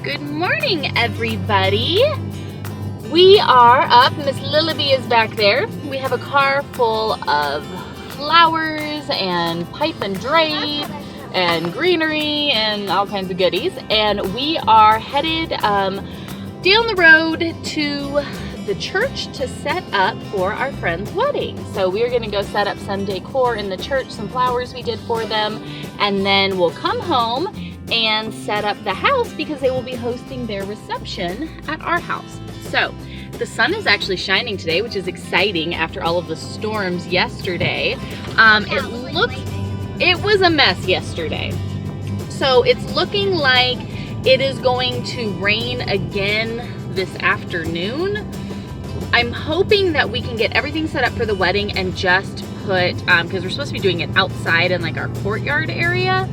Good morning, everybody. We are up. Miss Lillaby is back there. We have a car full of flowers and pipe and drape and greenery and all kinds of goodies. And we are headed down the road to the church to set up for our friend's wedding. So we are going to go set up some decor in the church, some flowers we did for them, and then we'll come home and set up the house because they will be hosting their reception at our house. So the sun is actually shining today, which is exciting after all of the storms yesterday. It was a mess yesterday. So it's looking like it is going to rain again this afternoon. I'm hoping that we can get everything set up for the wedding and just put, because we're supposed to be doing it outside in like our courtyard area.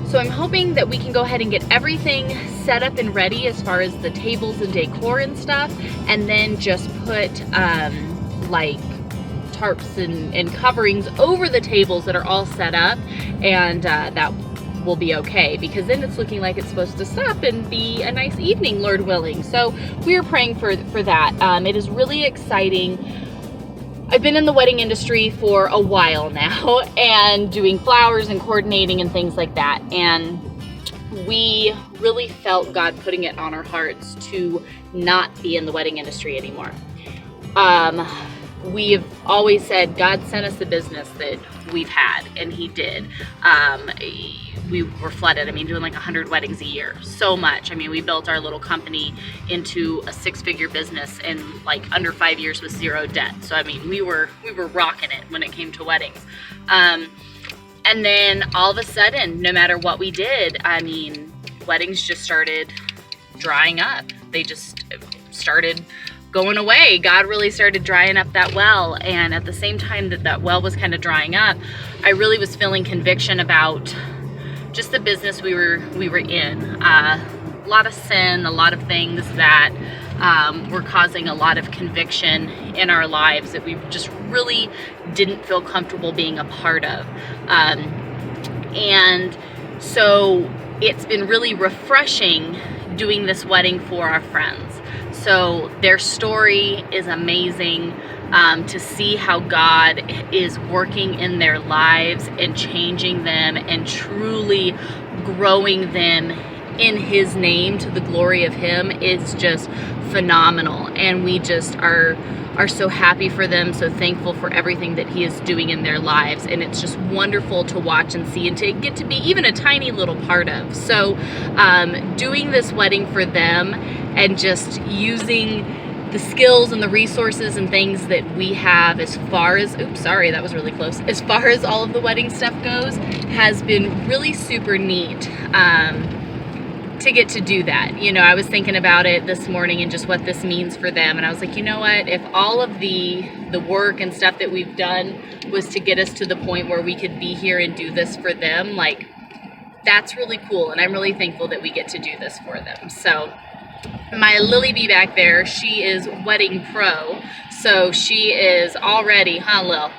So I'm hoping that we can go ahead and get everything set up and ready as far as the tables and decor and stuff, and then just put like tarps and coverings over the tables that are all set up, and that will be okay, because then it's looking like it's supposed to stop and be a nice evening, Lord willing. So we're praying for that. It is really exciting. I've been in the wedding industry for a while now and doing flowers and coordinating and things like that. And we really felt God putting it on our hearts to not be in the wedding industry anymore. We have always said God sent us the business that we've had, and He did. We were flooded. Doing like 100 weddings a year. So much. We built our little company into a 6-figure business in like under 5 years with zero debt. So we were rocking it when it came to weddings. And then all of a sudden, no matter what we did, weddings just started drying up. They just started going away. God really started drying up that well. And at the same time that well was kind of drying up, I really was feeling conviction about just the business we were in. A lot of sin, a lot of things that were causing a lot of conviction in our lives that we just really didn't feel comfortable being a part of. And so it's been really refreshing doing this wedding for our friends. So their story is amazing. To see how God is working in their lives and changing them and truly growing them in His name to the glory of Him is just phenomenal. And we just are so happy for them, so thankful for everything that He is doing in their lives. And it's just wonderful to watch and see and to get to be even a tiny little part of. So doing this wedding for them and just using the skills and the resources and things that we have as far as, that was really close, as far as all of the wedding stuff goes, has been really super neat to get to do that. I was thinking about it this morning and just what this means for them, and I was like, you know what, if all of the work and stuff that we've done was to get us to the point where we could be here and do this for them, like, that's really cool, and I'm really thankful that we get to do this for them. So my Lily Bee back there, she is wedding pro, so she is all ready, Lil?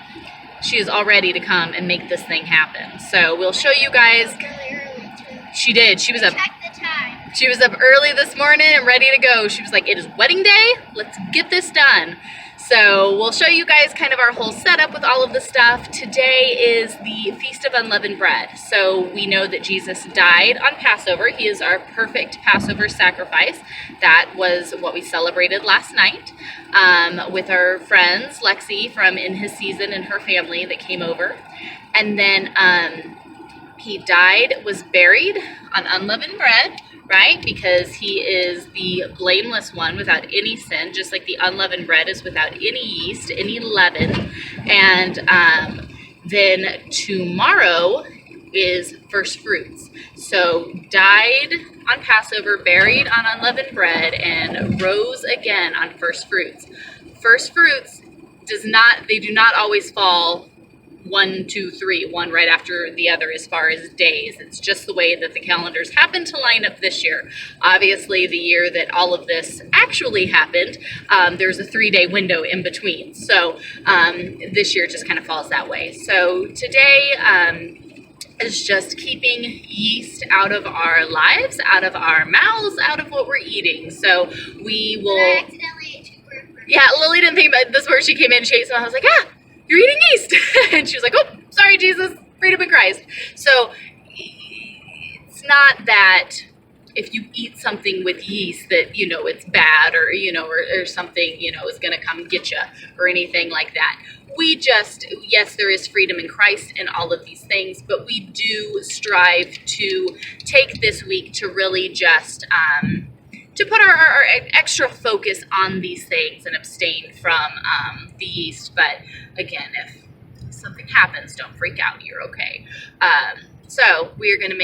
She is all ready to come and make this thing happen. So we'll show you guys. She did. She was up. She was up early this morning and ready to go. She was like, it is wedding day. Let's get this done. So we'll show you guys kind of our whole setup with all of the stuff. Today is the Feast of Unleavened Bread. So we know that Jesus died on Passover. He is our perfect Passover sacrifice. That was what we celebrated last night with our friends, Lexi from In His Season and her family that came over. And then He died, was buried on unleavened bread, right? Because He is the blameless one without any sin, just like the unleavened bread is without any yeast, any leaven. And then tomorrow is first fruits. So died on Passover, buried on unleavened bread, and rose again on first fruits. First fruits they do not always fall 1, 2, 3, one right after the other as far as days. It's just the way that the calendars happen to line up this year. Obviously, the year that all of this actually happened, there's a 3-day window in between. So this year just kind of falls that way. So today, is just keeping yeast out of our lives, out of our mouths, out of what we're eating. So we will. I accidentally ate 2 burgers. Yeah, Lily didn't think about this where she came in, she ate some. I was like, you're eating yeast. And she was like, oh, sorry, Jesus, freedom in Christ. So it's not that if you eat something with yeast that, it's bad or, or something, is going to come get you or anything like that. We just, yes, there is freedom in Christ and all of these things, but we do strive to take this week to really just, to put our extra focus on these things and abstain from the yeast. But again, if something happens, don't freak out, you're okay. So we are going to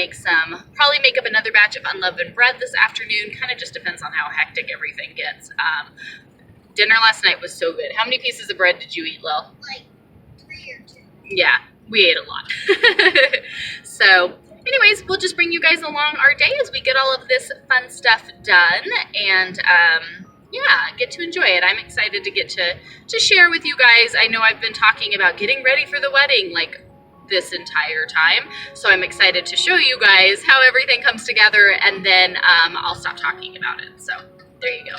probably make up another batch of unleavened bread this afternoon. Kind of just depends on how hectic everything gets. Dinner last night was so good. How many pieces of bread did you eat, Lil? Like 3 or 2. Yeah, we ate a lot. So anyways, we'll just bring you guys along our day as we get all of this fun stuff done and get to enjoy it. I'm excited to get to share with you guys. I know I've been talking about getting ready for the wedding like this entire time, so I'm excited to show you guys how everything comes together, and then I'll stop talking about it. So there you go.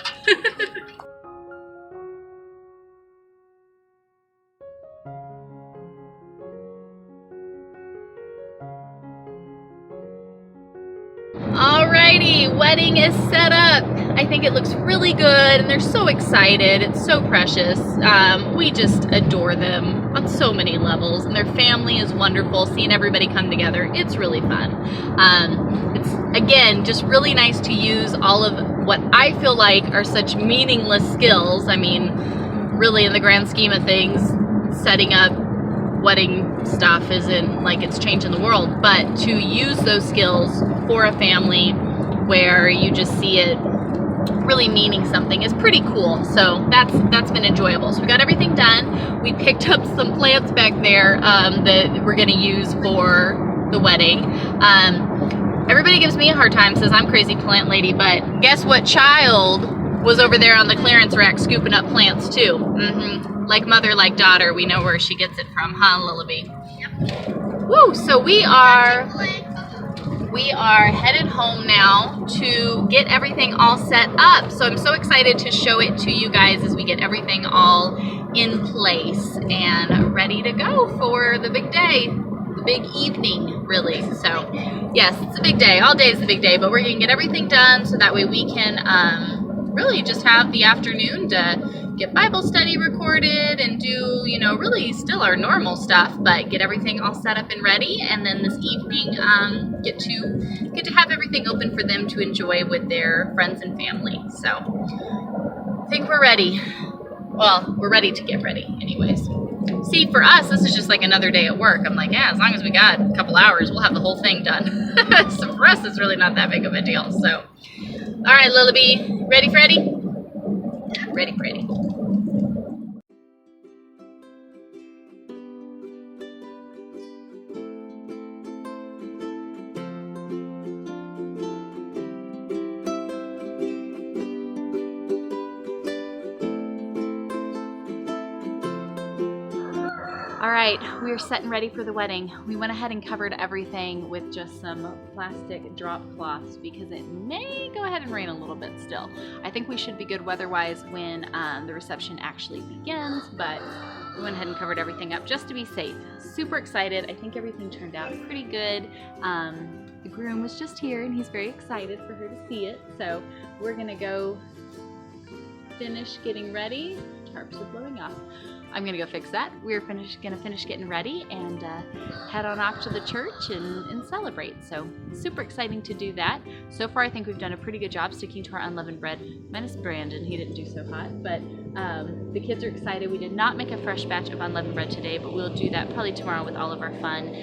Alrighty, wedding is set up. I think it looks really good and they're so excited. It's so precious. We just adore them on so many levels, and their family is wonderful. Seeing everybody come together, it's really fun. It's, again, just really nice to use all of what I feel like are such meaningless skills. I mean, really in the grand scheme of things, setting up wedding stuff isn't like it's changing the world, but to use those skills for a family where you just see it really meaning something is pretty cool. So that's been enjoyable. So we got everything done. We picked up some plants back there that we're going to use for the wedding. Everybody gives me a hard time, says I'm crazy plant lady, but guess what child was over there on the clearance rack scooping up plants too? Like mother, like daughter. We know where she gets it from, huh, Lillaby? Yep. Woo! So we are headed home now to get everything all set up. So I'm so excited to show it to you guys as we get everything all in place and ready to go for the big day, the big evening, really. So yes, it's a big day. All day is a big day, but we're gonna get everything done so that way we can really just have the afternoon to get Bible study recorded and do, really still our normal stuff, but get everything all set up and ready. And then this evening, get to have everything open for them to enjoy with their friends and family. So I think we're ready. Well, we're ready to get ready anyways. See, for us, this is just like another day at work. I'm like, as long as we got a couple hours, we'll have the whole thing done. So for us, it's really not that big of a deal. So, all right, Lillaby, ready, Freddy? Ready, Freddy. All right, we're set and ready for the wedding. We went ahead and covered everything with just some plastic drop cloths because it may go ahead and rain a little bit still. I think we should be good weather-wise when the reception actually begins, but we went ahead and covered everything up just to be safe. Super excited. I think everything turned out pretty good. The groom was just here and he's very excited for her to see it. So we're gonna go finish getting ready. Tarps are blowing off. I'm gonna go fix that. We're gonna finish getting ready and head on off to the church and celebrate. So super exciting to do that. So far, I think we've done a pretty good job sticking to our unleavened bread. Minus Brandon, he didn't do so hot, but the kids are excited. We did not make a fresh batch of unleavened bread today, but we'll do that probably tomorrow with all of our fun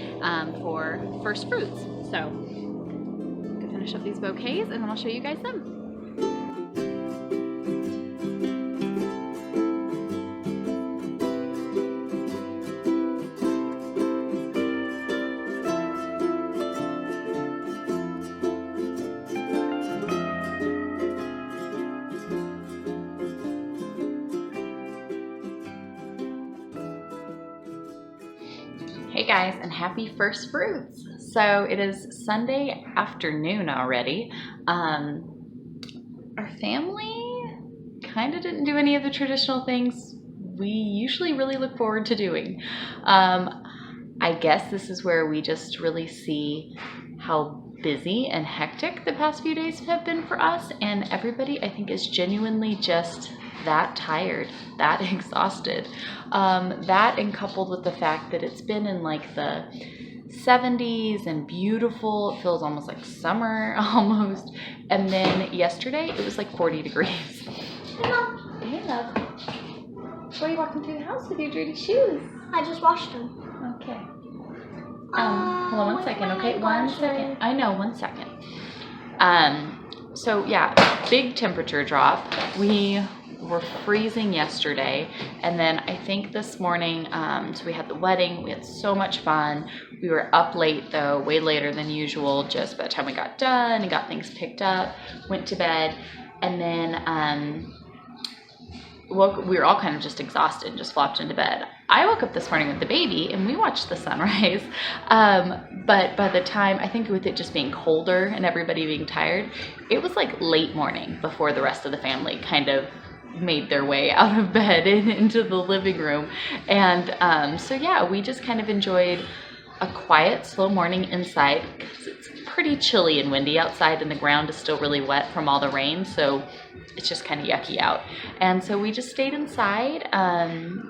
for first fruits. So I'm gonna finish up these bouquets and then I'll show you guys them. Hey guys, and happy first fruits. So it is Sunday afternoon already. Our family kind of didn't do any of the traditional things we usually really look forward to doing. I guess this is where we just really see how busy and hectic the past few days have been for us, and everybody I think is genuinely just that tired, that exhausted. That and coupled with the fact that it's been in like the 70s and beautiful, it feels almost like summer almost, and then yesterday it was like 40 degrees. Hey love. Why are you walking through the house with your dirty shoes? I just washed them. Okay. Hold on one second, okay? 1 second. I know, 1 second. So yeah, big temperature drop. We were freezing yesterday, and then I think this morning, so we had the wedding, we had so much fun. We were up late though, way later than usual, just by the time we got done and got things picked up, went to bed, and then we were all kind of just exhausted and just flopped into bed. I woke up this morning with the baby and we watched the sunrise. But by the time, I think with it just being colder and everybody being tired, it was like late morning before the rest of the family kind of made their way out of bed and into the living room. And so yeah, we just kind of enjoyed a quiet, slow morning inside because it's pretty chilly and windy outside and the ground is still really wet from all the rain, so it's just kind of yucky out. And so we just stayed inside.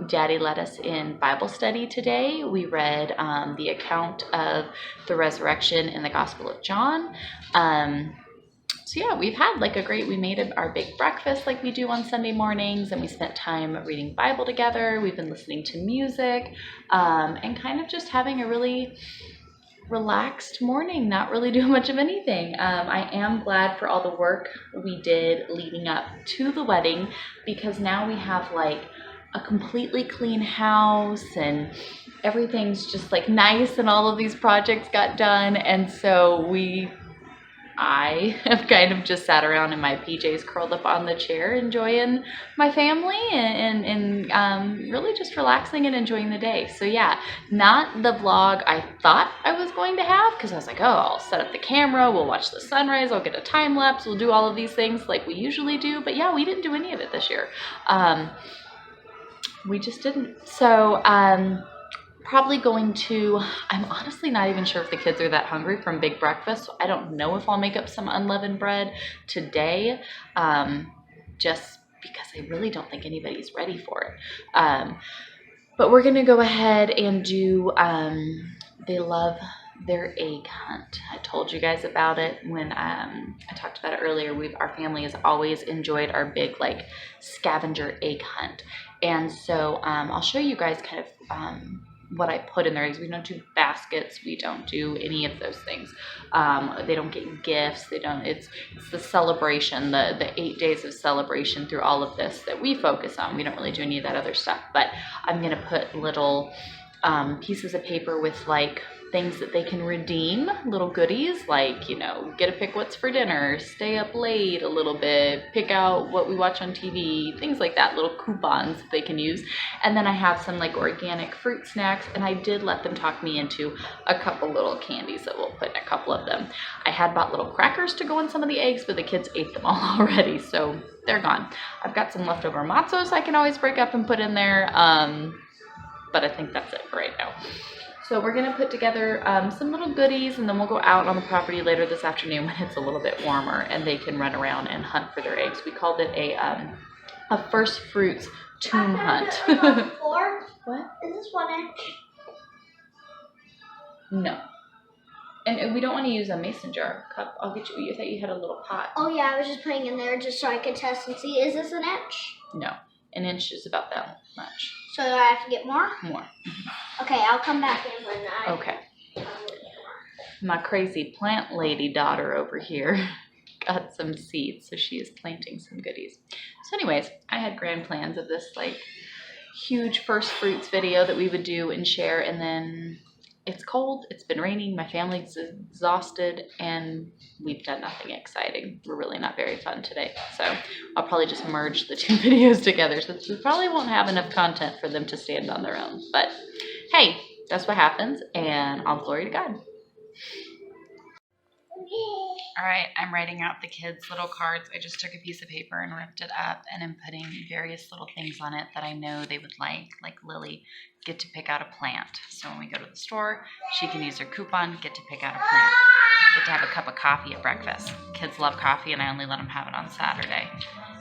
Daddy led us in Bible study today. We read the account of the resurrection in the Gospel of John. So yeah, we've had like we made our big breakfast like we do on Sunday mornings, and we spent time reading Bible together. We've been listening to music, and kind of just having a really relaxed morning, not really doing much of anything. I am glad for all the work we did leading up to the wedding, because now we have like a completely clean house and everything's just like nice and all of these projects got done. And so I have kind of just sat around in my PJs curled up on the chair enjoying my family and really just relaxing and enjoying the day. So yeah, not the vlog I thought I was going to have, because I was like, oh, I'll set up the camera, we'll watch the sunrise, I'll get a time lapse, we'll do all of these things like we usually do. But yeah, we didn't do any of it this year. We just didn't. So probably going to, I'm honestly not even sure if the kids are that hungry from big breakfast. So I don't know if I'll make up some unleavened bread today, just because I really don't think anybody's ready for it. But we're going to go ahead and do, they love their egg hunt. I told you guys about it when I talked about it earlier. Our family has always enjoyed our big like scavenger egg hunt. And so I'll show you guys kind of what I put in their eggs. We don't do baskets. We don't do any of those things. They don't get gifts. They don't. It's the celebration, the 8 days of celebration through all of this that we focus on. We don't really do any of that other stuff. But I'm gonna put little pieces of paper with like things that they can redeem, little goodies, like, you know, get to pick what's for dinner, stay up late a little bit, pick out what we watch on TV, things like that, little coupons that they can use. And then I have some like organic fruit snacks, and I did let them talk me into a couple little candies that we'll put in a couple of them. I had bought little crackers to go in some of the eggs, but the kids ate them all already, so they're gone. I've got some leftover matzos I can always break up and put in there, but I think that's it for right now. So we're going to put together some little goodies, and then we'll go out on the property later this afternoon when it's a little bit warmer and they can run around and hunt for their eggs. We called it a first fruits tomb hunt. What? Is this 1 inch? No. And we don't want to use a mason jar cup. I'll get you. You thought you had a little pot. Oh yeah, I was just putting in there just so I could test and see. Is this 1 inch? No. 1 inch is about that much. So do I have to get more? More. Okay, I'll come back in when I... Okay. My crazy plant lady daughter over here got some seeds, so she is planting some goodies. So anyways, I had grand plans of this like huge first fruits video that we would do and share, and then it's cold, it's been raining, my family's exhausted, and we've done nothing exciting. We're really not very fun today. So I'll probably just merge the two videos together, since we probably won't have enough content for them to stand on their own. But hey, that's what happens, and all glory to God. All right, I'm writing out the kids' little cards. I just took a piece of paper and ripped it up, and I'm putting various little things on it that I know they would like Lily, get to pick out a plant. So when we go to the store, she can use her coupon, get to pick out a plant. Get to have a cup of coffee at breakfast. Kids love coffee, and I only let them have it on Saturday.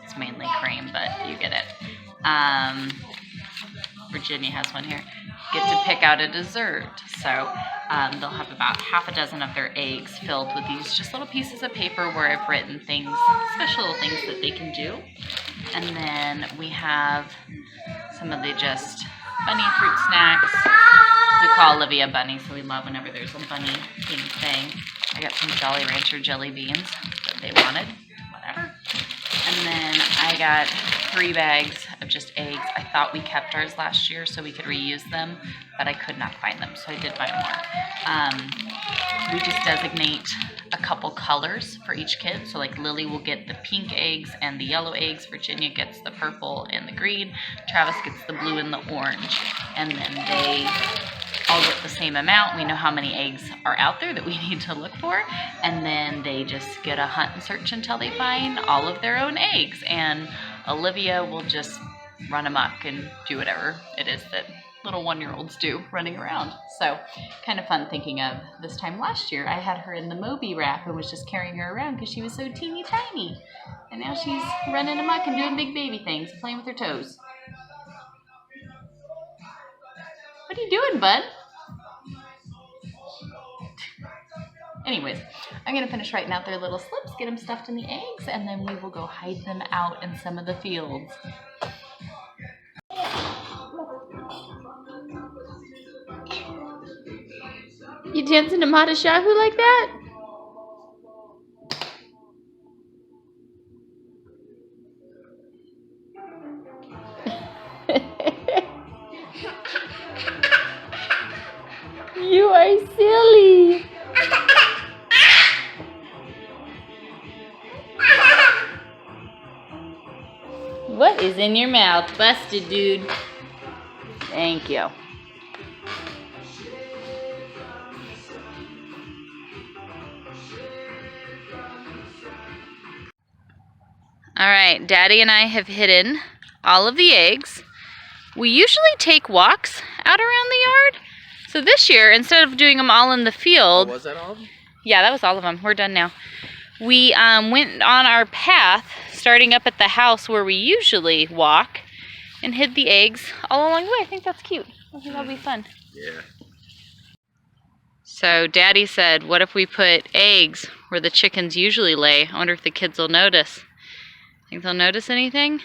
It's mainly cream, but you get it. Virginia has one here. Get to pick out a dessert. So they'll have about half a dozen of their eggs filled with these just little pieces of paper where I've written things, special little things that they can do. And then we have some of the just bunny fruit snacks. We call Olivia Bunny, so we love whenever there's a bunny themed thing. I got some Jolly Rancher jelly beans that they wanted, whatever. And then I got 3 bags of just eggs. I thought we kept ours last year so we could reuse them, but I could not find them, so I did buy more. We just designate a couple colors for each kid. So like Lily will get the pink eggs and the yellow eggs. Virginia gets the purple and the green. Travis gets the blue and the orange. And then they all get the same amount. We know how many eggs are out there that we need to look for. And then they just get a hunt and search until they find all of their own eggs. And Olivia will just run amok and do whatever it is that little 1-year-olds do, running around. So kind of fun thinking of this time last year. I had her in the Moby wrap and was just carrying her around because she was so teeny tiny. And now she's running amok and doing big baby things, playing with her toes. What are you doing, bud? Anyways, I'm going to finish writing out their little slips, get them stuffed in the eggs, and then we will go hide them out in some of the fields. You dancing to Mata Shahu like that? You are silly. What is in your mouth? Busted, dude. Thank you. All right, Daddy and I have hidden all of the eggs. We usually take walks out around the yard. So this year, instead of doing them all in the field... Oh, was that all of them? Yeah, that was all of them. We're done now. We went on our path, starting up at the house where we usually walk, and hid the eggs all along the way. I think that's cute. I think that'll be fun. Yeah. So Daddy said, what if we put eggs where the chickens usually lay? I wonder if the kids will notice. Think they'll notice anything?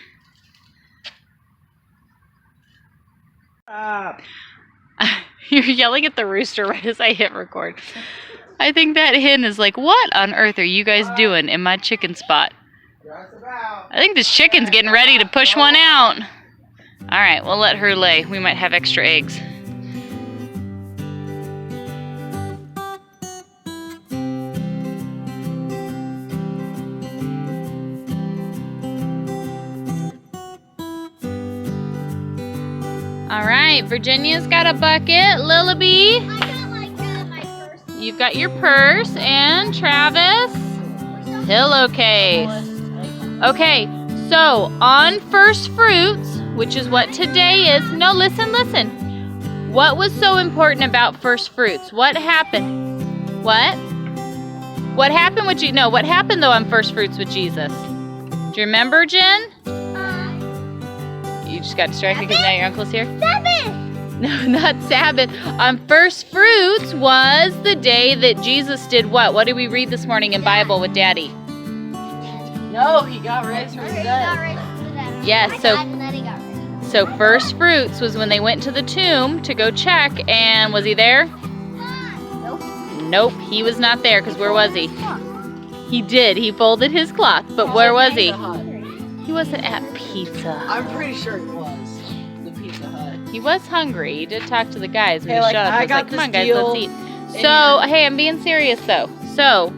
You're yelling at the rooster right as I hit record. I think that hen is like, what on earth are you guys doing in my chicken spot? I think this chicken's getting ready to push one out. All right, we'll let her lay. We might have extra eggs. All right, Virginia's got a bucket. Lillaby, My first. you've got your purse, and Travis, pillowcase. Okay, so on first fruits, which is what today is. No, listen. What was so important about first fruits? What happened? What? What happened with you? No, what happened though on first fruits with Jesus? Do you remember, Jen? You just got distracted because now your uncle's here? Sabbath! No, not Sabbath. On first fruits was the day that Jesus did what? What did we read this morning in Bible with Daddy? No, he got raised from the dead. Yes, so first fruits was when they went to the tomb to go check, and was he there? Nope, he was not there, because where was he? He did. He folded his cloth, but where was he? He wasn't at Pizza Hut. I'm pretty sure it was the Pizza Hut. He was hungry. He did talk to the guys when Hey, he like, showed up. I He was got like, come this on, guys, deal, let's eat. So, hey, I'm being serious, though. So,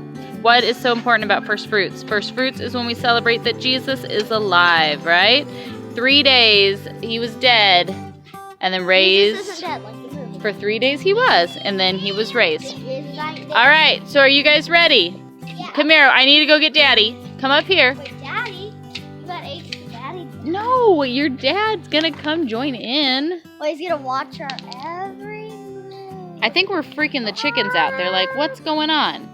what is so important about first fruits? First fruits is when we celebrate that Jesus is alive, right? 3 days, he was dead, and then raised. Jesus isn't dead like the movie. For 3 days he was, and then he was raised. Is that All right, so are you guys ready? Yeah. Come here, I need to go get Daddy. Come up here. Wait, Daddy? You got eggs for Daddy? No, your dad's gonna come join in. Oh, he's gonna watch our every move. I think we're freaking the chickens out. They're like, what's going on?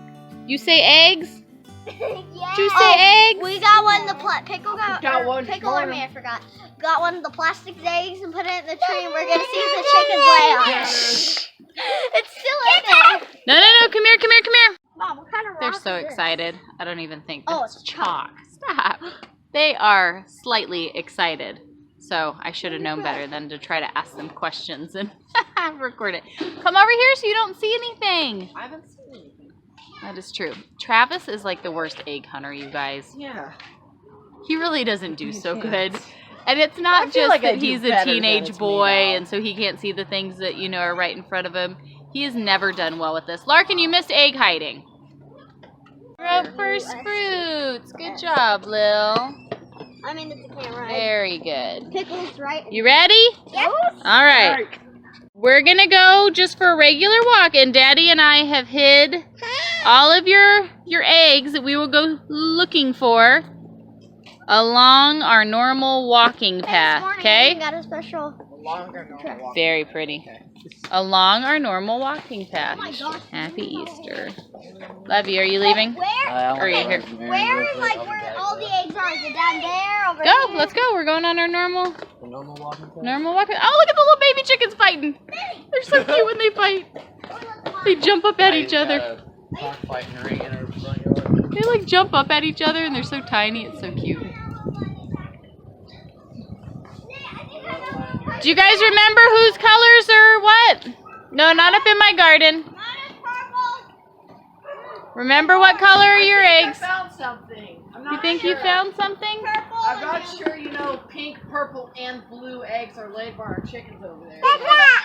You say eggs? Yeah. Did you say eggs? We got one of the Pickle Got one Pickle for or him. me, I forgot. Got one of the plastic eggs and put it in the tree, and we're gonna see if the chickens lay on it. It's still in there. No, come here. Mom, what kind of rock They're is so this? excited. I don't even think Oh, that's it's chalk. Stop. They are slightly excited. So I should have known better than to try to ask them questions and record it. Come over here so you don't see anything. I haven't seen anything. That is true. Travis is like the worst egg hunter, you guys. Yeah. He really doesn't do so He good. can't. And it's not I feel just like I that do he's a better than teenage it's boy made out. and so he can't see the things that, you know, are right in front of him. He has never done well with this. Larkin, you missed egg hiding. You're up first fruits. Good job, Lil. I'm in the camera. Very good. Pickle's right. You ready? Yes. All right. We're going to go just for a regular walk, and Daddy and I have hid all of your eggs that we will go looking for along our normal walking path, okay? Got a special. Very pretty. Along our normal walking path. Oh my gosh. Happy Easter. Love you. Are you leaving? Where? Or are you here? Where all the eggs are? Is it down there? Over Go. here? Let's go. We're going on our normal Normal walking path? walking. Oh, look at the little baby chickens fighting. They're so cute when they fight. They jump up at each other. Cockfighting ring in our front yard. They like jump up at each other and they're so tiny. It's so cute. Do you guys remember whose colors are what? No, not up in my garden. Remember what color are your eggs? I found something. I'm not You think sure. you found something? I'm not sure, you know, pink, purple, and blue eggs are laid by our chickens over there.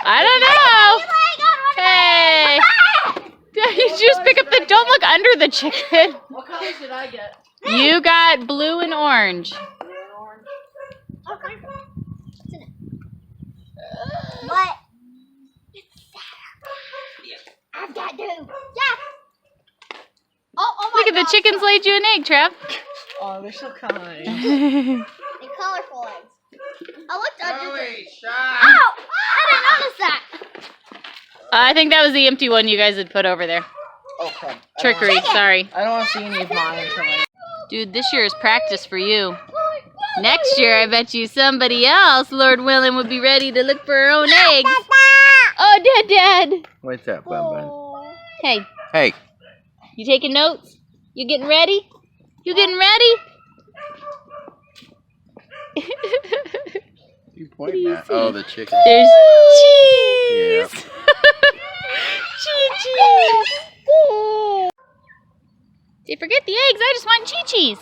I don't know. Hey. You just pick up the, don't look under the chicken. What colors did I get? You got blue and orange. Orange. Okay. What? I've got to. Yeah. Oh my Look at the gosh. chickens laid you an egg, Trev. Oh, they're so kind. And colorful eggs. I looked under the. Shot! Oh! I didn't notice that. I think that was the empty one you guys had put over there. Oh, crap. Trickery, sorry. I don't want to see any of mine until I... Dude, this year is practice for you. Next year, I bet you somebody else, Lord willing, would be ready to look for her own eggs. Oh, Dad. What's up, Bun? Hey, Hey. you taking notes? You getting ready? You getting ready? You pointing at? Oh, the chicken. There's cheese. Cheese. Did forget the eggs? I just want cheese.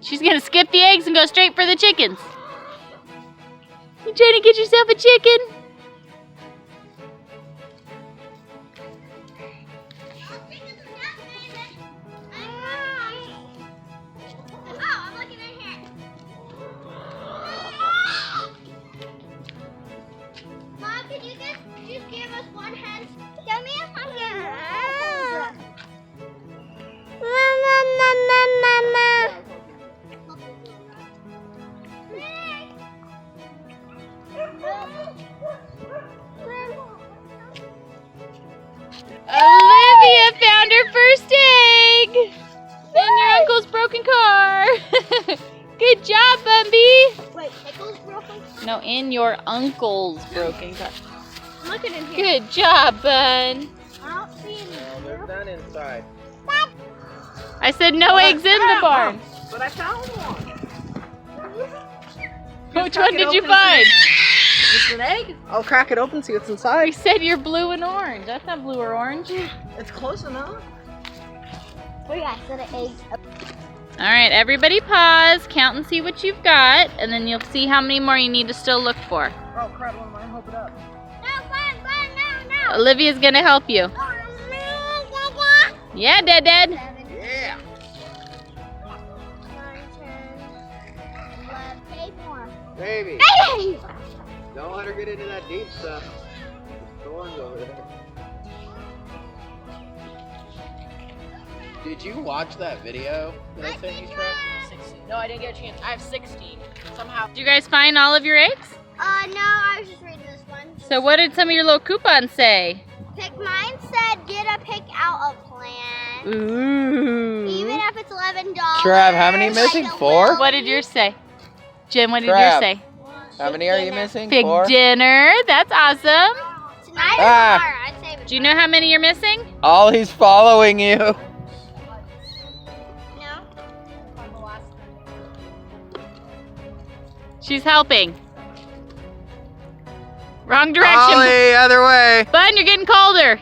She's gonna skip the eggs and go straight for the chickens. You trying to get yourself a chicken? I'm looking in here. Mom, could you just give us one hand? Give me a hand. Mama. Olivia found her first egg in your uncle's broken car. Good job, Bumby. Wait, Pickle's broken? No, in your uncle's broken car. I'm looking in here. Good job, Bun. I don't see any. They're done inside. I said no eggs in the barn. But I found one. Which one did you find? Just an egg? I'll crack it open, see what's We inside. said you're blue and orange. That's not blue or orange. It's close enough. We got a set of eggs. All right, everybody pause, count and see what you've got, and then you'll see how many more you need to still look for. Oh, crap, one of mine. Hold it up. No, no. Olivia's gonna help you. Yeah, Dad. Yeah. 9, 10, Baby, Baby! don't let her get into that deep stuff. There's thorns over there. Did you watch that video that I sent you, Trev? 16. No, I didn't get a chance. I have 16. Somehow. Did you guys find all of your eggs? No, I was just reading this one. So what did some of your little coupons say? Mine said get a pick out a plan. Ooh. Even if it's $11. Trev, how many missing? like it 4? will. What did yours say? Jim, what did Crab. yours say? How many are you missing? Big 4? dinner. That's awesome. Tonight or Ah. tomorrow? I'd save it. Do you know how many you're missing? Ollie's following you. No? She's helping. Wrong direction. Ollie, other way. Bun, you're getting colder.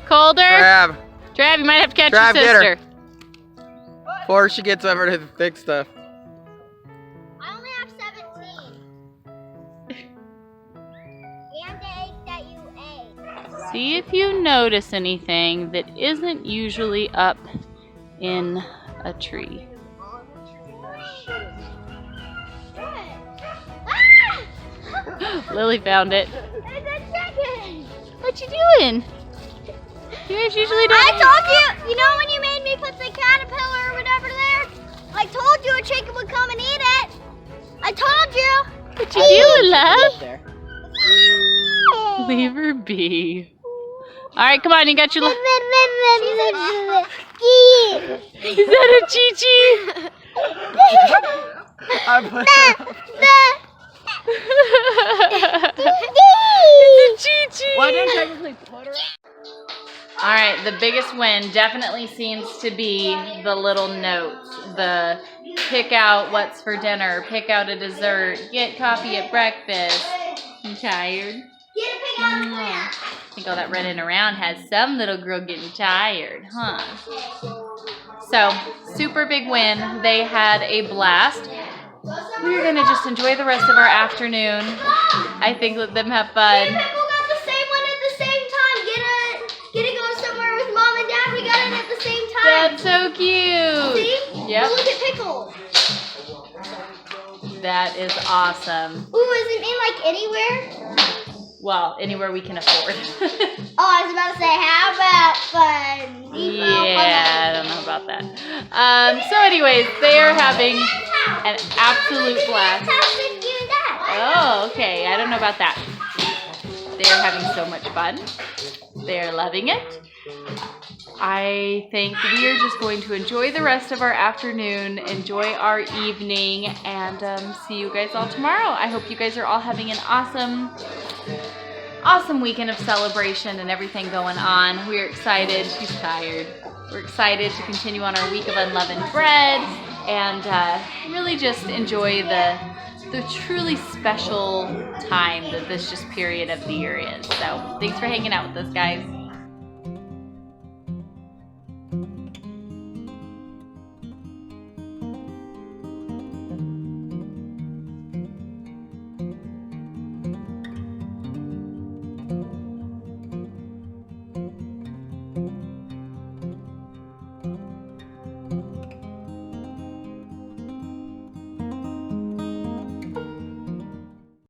Colder. Grab. Trav, you might have to catch Trav, your get her. sister. Before she gets over to the thick stuff. I only have 17. And the egg that you ate. See if you notice anything that isn't usually up in a tree. Ah! Lily found it. It's a chicken! What you doing? You guys usually don't. I told you know when you made me put the caterpillar or whatever there? I told you a chicken would come and eat it. I told you. What you doing, love? Oh. Leave her be. All right, come on. You got your. Is that a Chi-Chi? I put It's a Chi-Chi. Well, I didn't technically put her. All right, the biggest win definitely seems to be the little notes. The pick out what's for dinner, pick out a dessert, get coffee at breakfast. I'm tired. I think all that running around has some little girl getting tired, huh? So, super big win. They had a blast. We're going to just enjoy the rest of our afternoon. I think let them have fun. Pickle got the same one at the same time. Get it go somewhere with mom and dad. We got it at the same time. That's so cute. See? Yep. Look at Pickle. That is awesome. Ooh, is it in like anywhere? Well, anywhere we can afford. Oh, I was about to say, how about fun? Yeah, I don't know about that. So anyways, they are having an absolute blast. Oh, okay. I don't know about that. They are having so much fun. They are loving it. I think we are just going to enjoy the rest of our afternoon, enjoy our evening, and see you guys all tomorrow. I hope you guys are all having an awesome weekend of celebration and everything going on. We're excited. She's tired. We're excited to continue on our week of unleavened bread and really just enjoy the truly special time that this just period of the year is. So thanks for hanging out with us, guys.